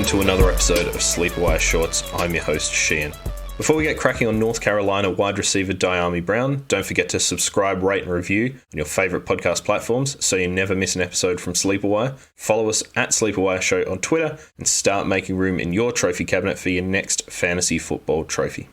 To another episode of SleeperWire Shorts. I'm your host, Sheahan. Before we get cracking on North Carolina wide receiver Dyami Brown, don't forget to subscribe, rate and review on your favourite podcast platforms so you never miss an episode from SleeperWire. Follow us at SleeperWire Show on Twitter and start making room in your trophy cabinet for your next fantasy football trophy.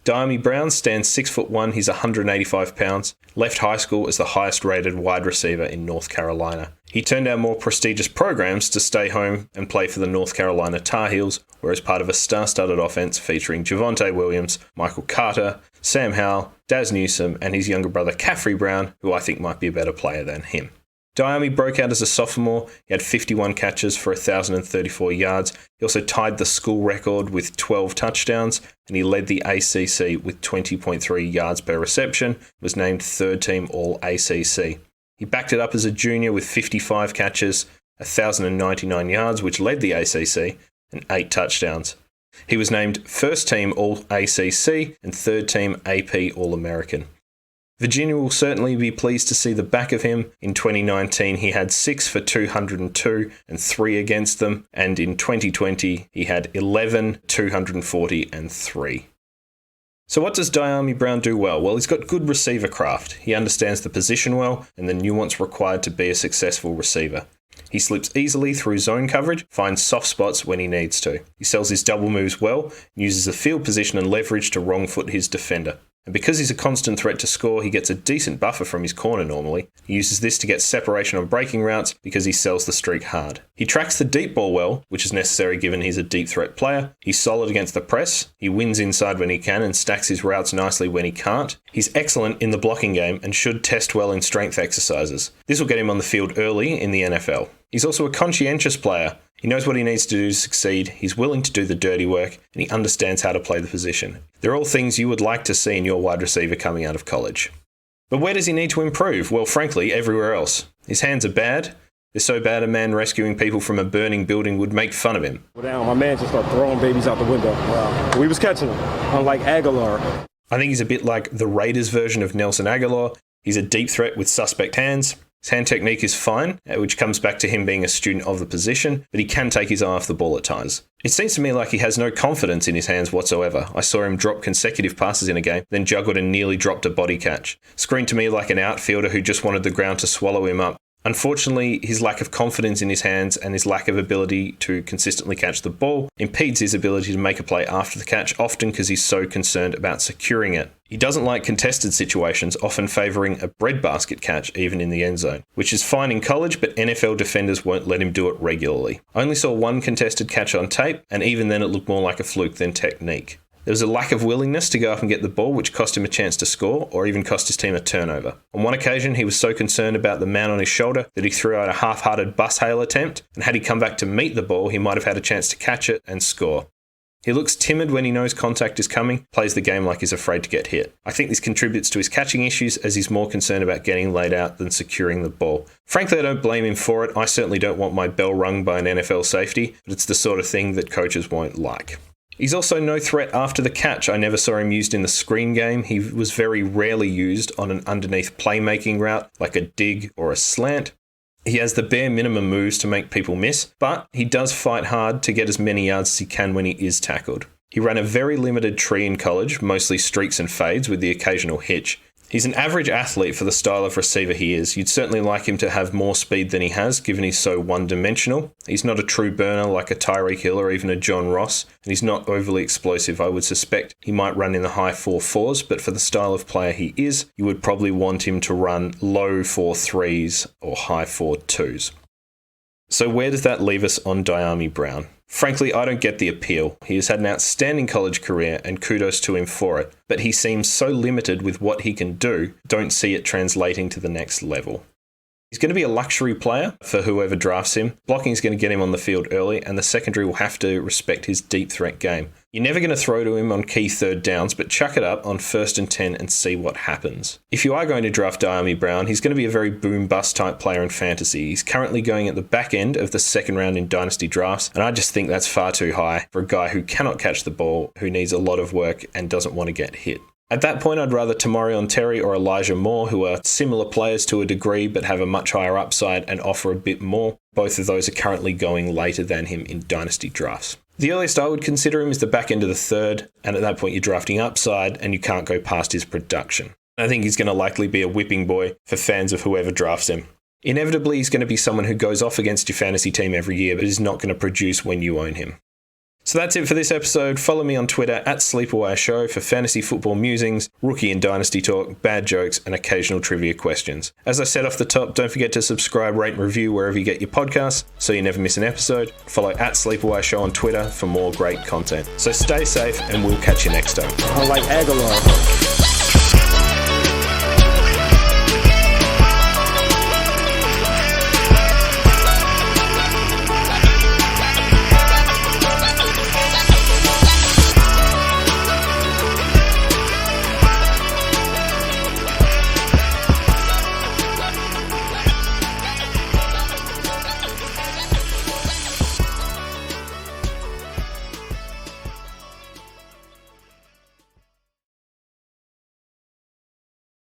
Dyami Brown stands 6'1", he's 185 pounds, left high school as the highest rated wide receiver in North Carolina. He turned down more prestigious programs to stay home and play for the North Carolina Tar Heels, whereas part of a star-studded offense featuring Javonte Williams, Michael Carter, Sam Howell, Daz Newsome, and his younger brother Caffrey Brown, who I think might be a better player than him. Dyami broke out as a sophomore. He had 51 catches for 1,034 yards. He also tied the school record with 12 touchdowns, and he led the ACC with 20.3 yards per reception, was named third team All-ACC. He backed it up as a junior with 55 catches, 1,099 yards, which led the ACC, and 8 touchdowns. He was named first team All-ACC and third team AP All-American. Virginia will certainly be pleased to see the back of him. In 2019, he had 6 for 202 and 3 against them, and in 2020, he had 11, 240 and 3. So what does Dyami Brown do well? Well, he's got good receiver craft. He understands the position well and the nuance required to be a successful receiver. He slips easily through zone coverage, finds soft spots when he needs to. He sells his double moves well, and uses the field position and leverage to wrong foot his defender. And because he's a constant threat to score, he gets a decent buffer from his corner normally. He uses this to get separation on breaking routes because he sells the streak hard. He tracks the deep ball well, which is necessary given he's a deep threat player. He's solid against the press. He wins inside when he can and stacks his routes nicely when he can't. He's excellent in the blocking game and should test well in strength exercises. This will get him on the field early in the NFL. He's also a conscientious player. He knows what he needs to do to succeed, he's willing to do the dirty work, and he understands how to play the position. They're all things you would like to see in your wide receiver coming out of college. But where does he need to improve? Well, frankly, everywhere else. His hands are bad. They're so bad a man rescuing people from a burning building would make fun of him. My man just started throwing babies out the window. Wow. We was catching them, unlike Aguilar. I think he's a bit like the Raiders version of Nelson Aguilar. He's a deep threat with suspect hands. His hand technique is fine, which comes back to him being a student of the position, but he can take his eye off the ball at times. It seems to me like he has no confidence in his hands whatsoever. I saw him drop consecutive passes in a game, then juggled and nearly dropped a body catch. Screamed to me like an outfielder who just wanted the ground to swallow him up. Unfortunately, his lack of confidence in his hands and his lack of ability to consistently catch the ball impedes his ability to make a play after the catch, often because he's so concerned about securing it. He doesn't like contested situations, often favouring a breadbasket catch even in the end zone, which is fine in college, but NFL defenders won't let him do it regularly. I only saw one contested catch on tape, and even then it looked more like a fluke than technique. There was a lack of willingness to go up and get the ball, which cost him a chance to score, or even cost his team a turnover. On one occasion, he was so concerned about the man on his shoulder that he threw out a half-hearted bus hail attempt, and had he come back to meet the ball, he might have had a chance to catch it and score. He looks timid when he knows contact is coming, plays the game like he's afraid to get hit. I think this contributes to his catching issues as he's more concerned about getting laid out than securing the ball. Frankly, I don't blame him for it. I certainly don't want my bell rung by an NFL safety, but it's the sort of thing that coaches won't like. He's also no threat after the catch. I never saw him used in the screen game. He was very rarely used on an underneath playmaking route, like a dig or a slant. He has the bare minimum moves to make people miss, but he does fight hard to get as many yards as he can when he is tackled. He ran a very limited tree in college, mostly streaks and fades with the occasional hitch. He's an average athlete for the style of receiver he is. You'd certainly like him to have more speed than he has, given he's so one-dimensional. He's not a true burner like a Tyreek Hill or even a John Ross, and he's not overly explosive. I would suspect he might run in the high 4.4s, but for the style of player he is, you would probably want him to run low 4.3s or high 4.2s. So where does that leave us on Dyami Brown? Frankly, I don't get the appeal. He has had an outstanding college career and kudos to him for it, but he seems so limited with what he can do, don't see it translating to the next level. He's going to be a luxury player for whoever drafts him. Blocking is going to get him on the field early, and the secondary will have to respect his deep threat game. You're never going to throw to him on key third downs, but chuck it up on 1st and 10 and see what happens. If you are going to draft Dyami Brown, he's going to be a very boom-bust type player in fantasy. He's currently going at the back end of the second round in dynasty drafts, and I just think that's far too high for a guy who cannot catch the ball, who needs a lot of work and doesn't want to get hit. At that point, I'd rather Tamarion Terry or Elijah Moore, who are similar players to a degree but have a much higher upside and offer a bit more. Both of those are currently going later than him in dynasty drafts. The earliest I would consider him is the back end of the third, and at that point you're drafting upside and you can't go past his production. I think he's going to likely be a whipping boy for fans of whoever drafts him. Inevitably, he's going to be someone who goes off against your fantasy team every year but is not going to produce when you own him. So that's it for this episode. Follow me on Twitter at SleeperWire Show for fantasy football musings, rookie and dynasty talk, bad jokes, and occasional trivia questions. As I said off the top, don't forget to subscribe, rate, and review wherever you get your podcasts so you never miss an episode. Follow at SleeperWire Show on Twitter for more great content. So stay safe, and we'll catch you next time. I like Aguilar.